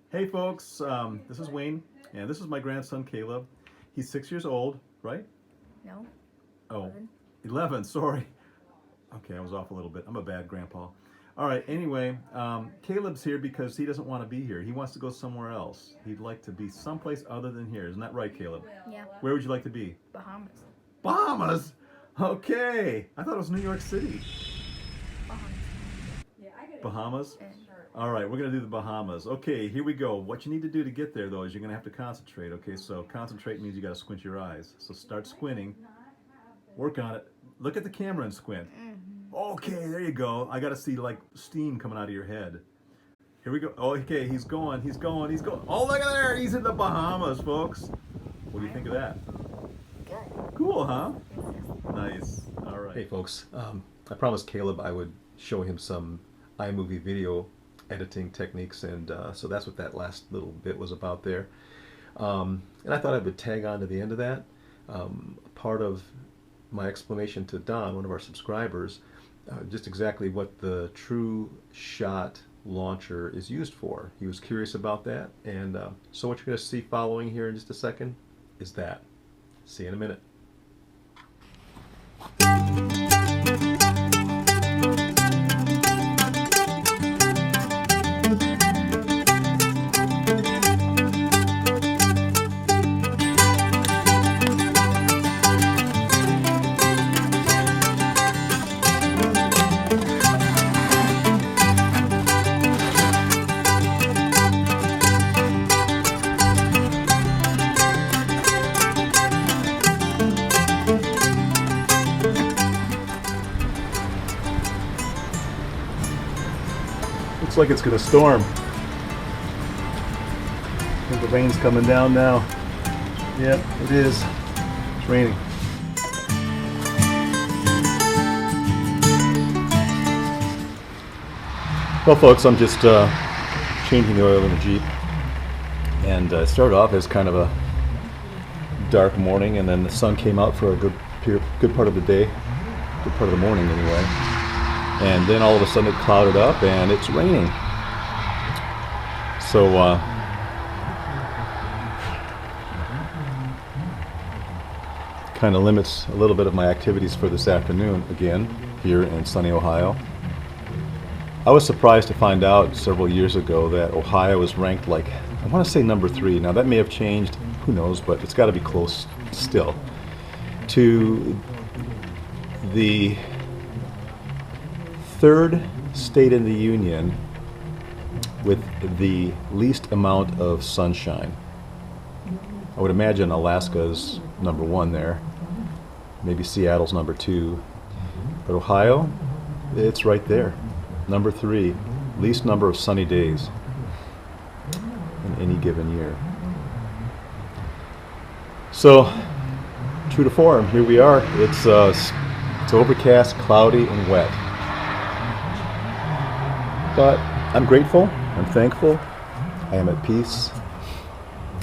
Hey folks, this is Wayne, and this is my grandson Caleb. He's 6 years old, right? No. Oh, 11. 11, sorry. Okay, I was off a little bit. I'm a bad grandpa. All right, anyway, Caleb's here because he doesn't want to be here. He wants to go somewhere else. He'd like to be someplace other than here. Isn't that right, Caleb? Yeah. Where would you like to be? Bahamas. Bahamas? Okay. I thought it was New York City. Bahamas. Bahamas? Yeah. All right, we're going to do the Bahamas. Okay, here we go. What you need to do to get there, though, is you're going to have to concentrate. Okay, so concentrate means you got to squint your eyes. So start squinting. Work on it. Look at the camera and squint. Okay, there you go. I got to see, like, steam coming out of your head. Here we go. Oh, okay, he's going. Oh, look at there. He's in the Bahamas, folks. What do you think of that? Good. Cool, huh? Nice. All right. Hey folks, I promised Caleb I would show him some iMovie video editing techniques, and so that's what that last little bit was about there. And I thought I would tag on to the end of that. Part of my explanation to Don, one of our subscribers, just exactly what the True Shot launcher is used for. He was curious about that, and so what you're going to see following here in just a second is that. See you in a minute. Looks like it's gonna storm. I think the rain's coming down now. Yep, it is. It's raining. Well, folks, I'm just changing the oil in the Jeep, and it started off as kind of a dark morning, and then the sun came out for a good part of the day, good part of the morning anyway. And then all of a sudden it clouded up and it's raining. So kind of limits a little bit of my activities for this afternoon again here in sunny Ohio. I was surprised to find out several years ago that Ohio is ranked, like, I want to say number 3. Now that may have changed, who knows, but it's got to be close still to the third state in the union with the least amount of sunshine. I would imagine Alaska's number 1 there, maybe Seattle's number 2, but Ohio, it's right there, number 3, least number of sunny days in any given year. So, true to form, here we are. It's overcast, cloudy, and wet. But I'm grateful, I'm thankful, I am at peace.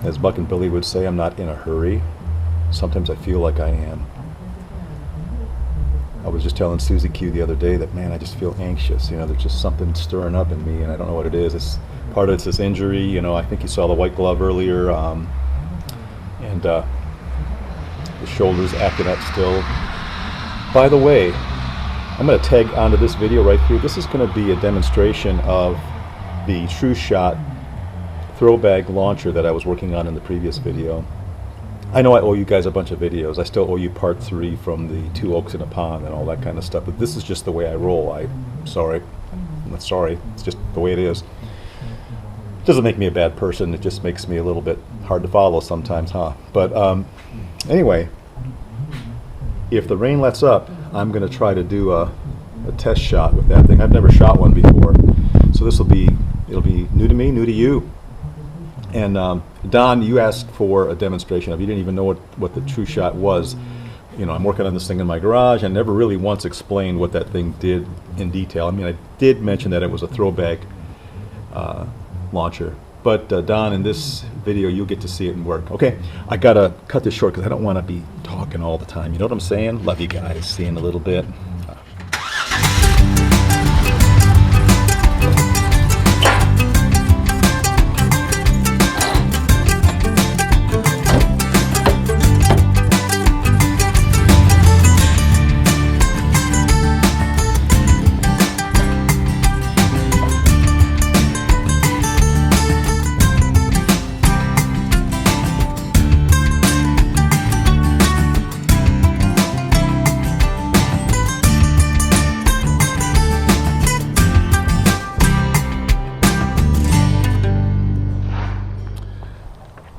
As Buck and Billy would say, I'm not in a hurry. Sometimes I feel like I am. I was just telling Susie Q the other day that, man, I just feel anxious. You know, there's just something stirring up in me, and I don't know what it is. It's part of it's this injury. You know, I think you saw the white glove earlier, and the shoulder's acting up still. By the way, I'm going to tag onto this video right here. This is going to be a demonstration of the True Shot throw bag launcher that I was working on in the previous video. I know I owe you guys a bunch of videos. I still owe you part 3 from the 2 oaks in a pond and all that kind of stuff, but this is just the way I roll. I'm sorry. It's just the way it is. It doesn't make me a bad person. It just makes me a little bit hard to follow sometimes, huh? But anyway, if the rain lets up, I'm going to try to do a test shot with that thing. I've never shot one before, so it'll be new to me, new to you. And Don, you asked for a demonstration of. You didn't even know what the True Shot was. You know, I'm working on this thing in my garage. I never really once explained what that thing did in detail. I mean, I did mention that it was a throw bag launcher. But Don, in this video, you'll get to see it in work. Okay, I gotta cut this short because I don't want to be talking all the time. You know what I'm saying? Love you guys. See you in a little bit.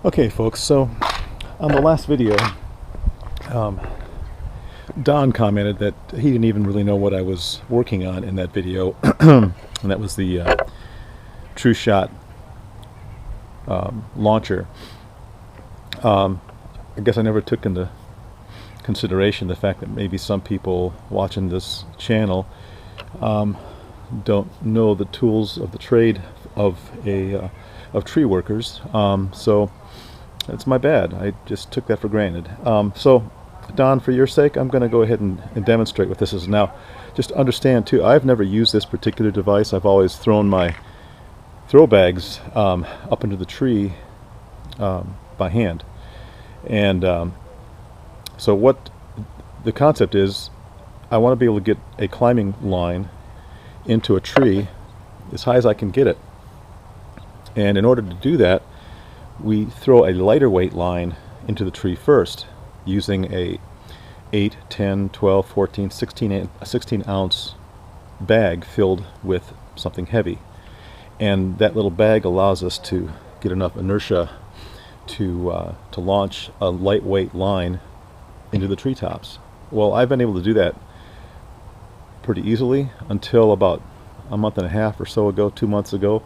Okay, folks, so on the last video, Don commented that he didn't even really know what I was working on in that video, and that was the True Shot launcher. I guess I never took into consideration the fact that maybe some people watching this channel don't know the tools of the trade of tree workers. So it's my bad. I just took that for granted. So Don, for your sake, I'm going to go ahead and demonstrate what this is. Now, just understand too, I've never used this particular device. I've always thrown my throw bags up into the tree by hand. And so what the concept is, I want to be able to get a climbing line into a tree as high as I can get it. And in order to do that, we throw a lighter weight line into the tree first, using a 8, 10, 12, 14, 16 ounce bag filled with something heavy. And that little bag allows us to get enough inertia to launch a lightweight line into the treetops. Well, I've been able to do that pretty easily until about a month and a half or so ago, 2 months ago.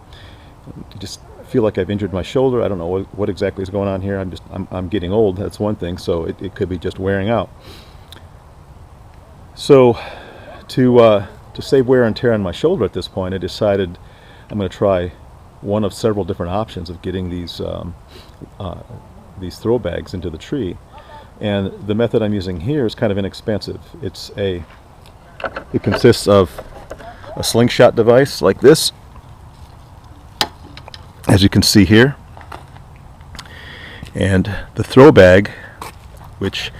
I just feel like I've injured my shoulder. I don't know what exactly is going on here. I'm getting old. That's one thing. So it could be just wearing out. So to save wear and tear on my shoulder at this point, I decided I'm going to try one of several different options of getting these throw bags into the tree. And the method I'm using here is kind of inexpensive. It consists of a slingshot device like this, as you can see here, and the throw bag, which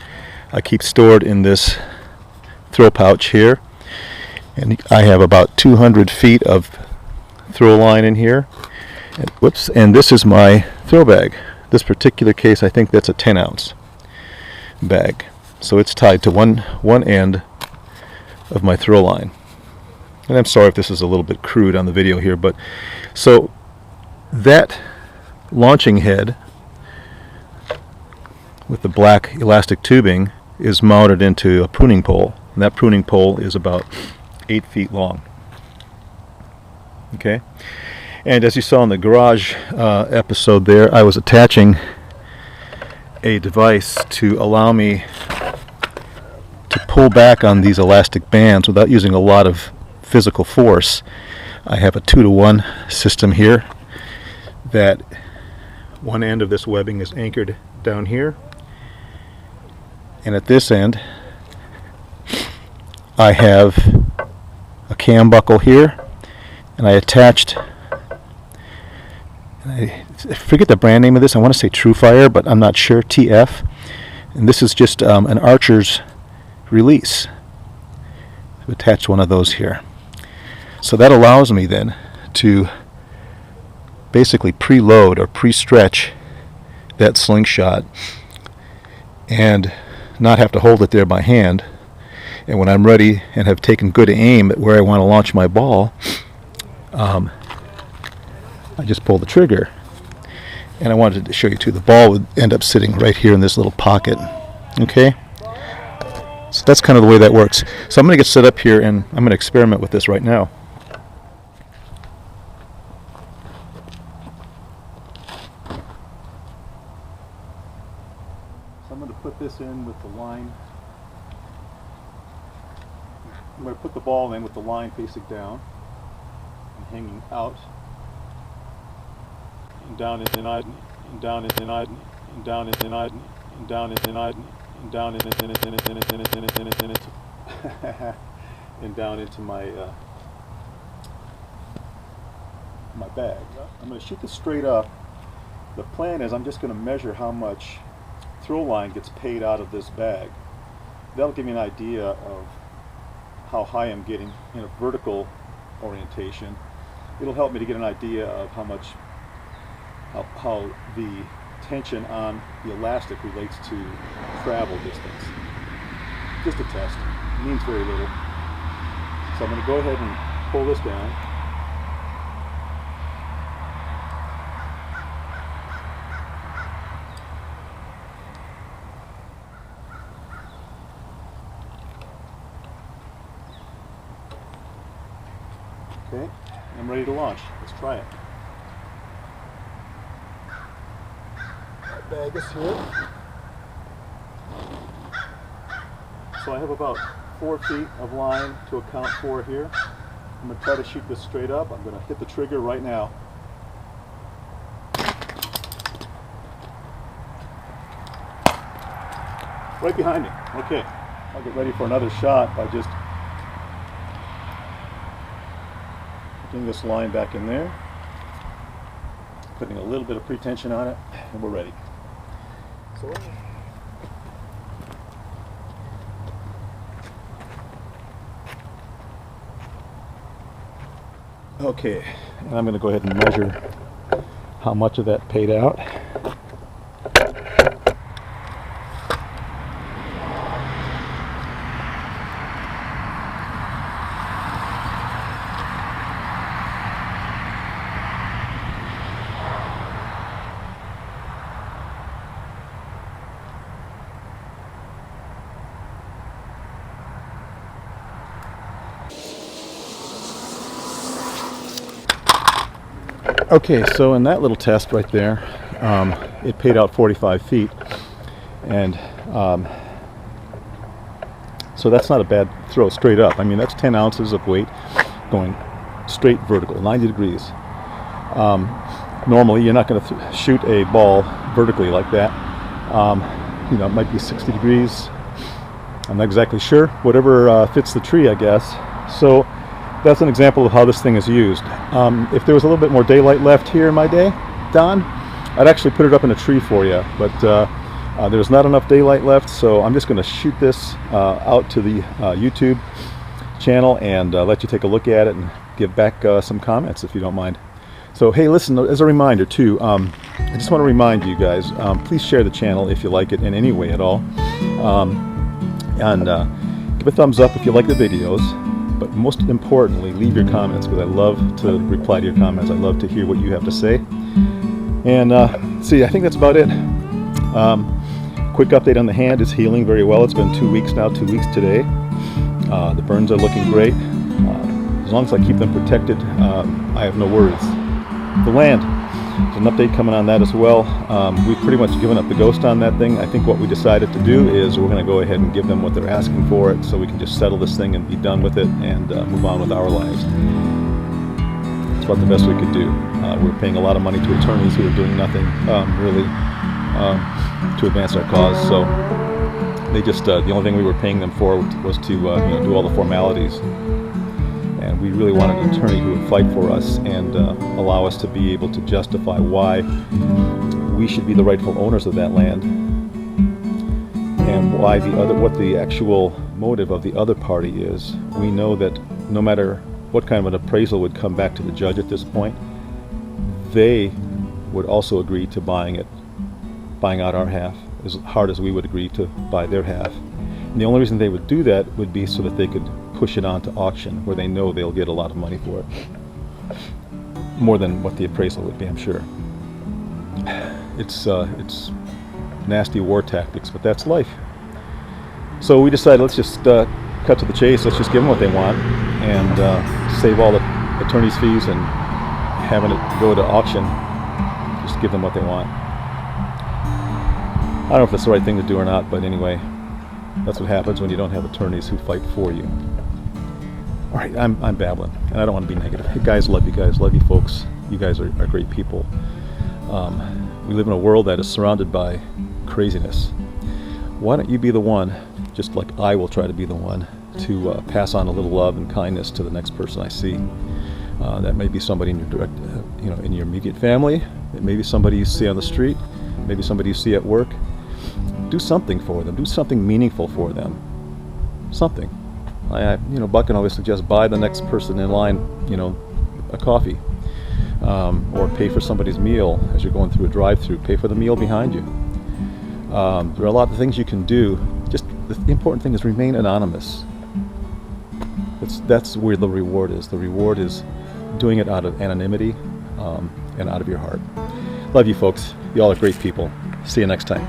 I keep stored in this throw pouch here. And I have about 200 feet of throw line in here. And, whoops, and this is my throw bag. This particular case, I think that's a 10 ounce bag. So it's tied to one end of my throw line. And I'm sorry if this is a little bit crude on the video here, but so that launching head with the black elastic tubing is mounted into a pruning pole, and that pruning pole is about 8 feet long. Okay, and as you saw in the garage episode there, I was attaching a device to allow me to pull back on these elastic bands without using a lot of physical force. I have a 2-to-1 system here, that one end of this webbing is anchored down here, and at this end I have a cam buckle here, and I attached, I forget the brand name of this, I want to say TrueFire, but I'm not sure, TF, and this is just an Archer's release. I've attached one of those here. So that allows me then to basically preload or pre-stretch that slingshot and not have to hold it there by hand. And when I'm ready and have taken good aim at where I want to launch my ball, I just pull the trigger. And I wanted to show you too, the ball would end up sitting right here in this little pocket. Okay? So that's kind of the way that works. So I'm going to get set up here and I'm going to experiment with this right now. So I'm going to put this in with the line. I'm going to put the ball in with the line facing down and hanging out and down and out and down and out and down and out and down and out and down and and down into my my bag. I'm going to shoot this straight up. The plan is I'm just going to measure how much throw line gets paid out of this bag. That'll give me an idea of how high I'm getting in a vertical orientation. It'll help me to get an idea of how much, how the tension on the elastic relates to travel distance. Just a test. It means very little. So I'm going to go ahead and pull this down. I'm ready to launch. Let's try it. Bag is here. So I have about 4 feet of line to account for here. I'm going to try to shoot this straight up. I'm going to hit the trigger right now. Right behind me. Okay. I'll get ready for another shot by just putting this line back in there, putting a little bit of pretension on it, and we're ready. So okay, and I'm going to go ahead and measure how much of that paid out. Okay, so in that little test right there, it paid out 45 feet, and so that's not a bad throw straight up. I mean, that's 10 ounces of weight going straight vertical, 90 degrees. Normally, you're not going to shoot a ball vertically like that. You know, it might be 60 degrees. I'm not exactly sure. Whatever fits the tree, I guess. So that's an example of how this thing is used. If there was a little bit more daylight left here in my day, Don, I'd actually put it up in a tree for you, but there's not enough daylight left, so I'm just going to shoot this out to the YouTube channel and let you take a look at it and give back some comments if you don't mind. So hey, listen, as a reminder too, I just want to remind you guys, please share the channel if you like it in any way at all, and give a thumbs up if you like the videos. But most importantly, leave your comments, because I love to reply to your comments. I love to hear what you have to say. And see, I think that's about it. Quick update on the hand. It's healing very well. It's been 2 weeks now, 2 weeks today. The burns are looking great. As long as I keep them protected, I have no worries. The land, there's an update coming on that as well. We've pretty much given up the ghost on that thing. I think what we decided to do is we're going to go ahead and give them what they're asking for it, so we can just settle this thing and be done with it and move on with our lives. It's about the best we could do. We're paying a lot of money to attorneys who are doing nothing really to advance our cause. So they just the only thing we were paying them for was to you know, do all the formalities. And we really wanted an attorney who would fight for us and allow us to be able to justify why we should be the rightful owners of that land, and why what the actual motive of the other party is. We know that no matter what kind of an appraisal would come back to the judge at this point, they would also agree to buying out our half as hard as we would agree to buy their half. And the only reason they would do that would be so that they could push it on to auction, where they know they'll get a lot of money for it, more than what the appraisal would be, I'm sure. It's nasty war tactics, but that's life. So we decided, let's just cut to the chase. Let's just give them what they want and save all the attorney's fees and having it go to auction. Just give them what they want. I don't know if that's the right thing to do or not, but anyway, that's what happens when you don't have attorneys who fight for you. All right, I'm babbling, and I don't want to be negative. Hey guys, love you folks. You guys are great people. We live in a world that is surrounded by craziness. Why don't you be the one, just like I will try to be the one, to pass on a little love and kindness to the next person I see. That may be somebody in your in your immediate family. It may be somebody you see on the street. Maybe somebody you see at work. Do something for them. Do something meaningful for them. Something. Buck can always suggest buy the next person in line, a coffee, or pay for somebody's meal as you're going through a drive-through. Pay for the meal behind you. There are a lot of things you can do. Just the important thing is remain anonymous. That's where the reward is. The reward is doing it out of anonymity and out of your heart. Love you folks. Y'all are great people. See you next time.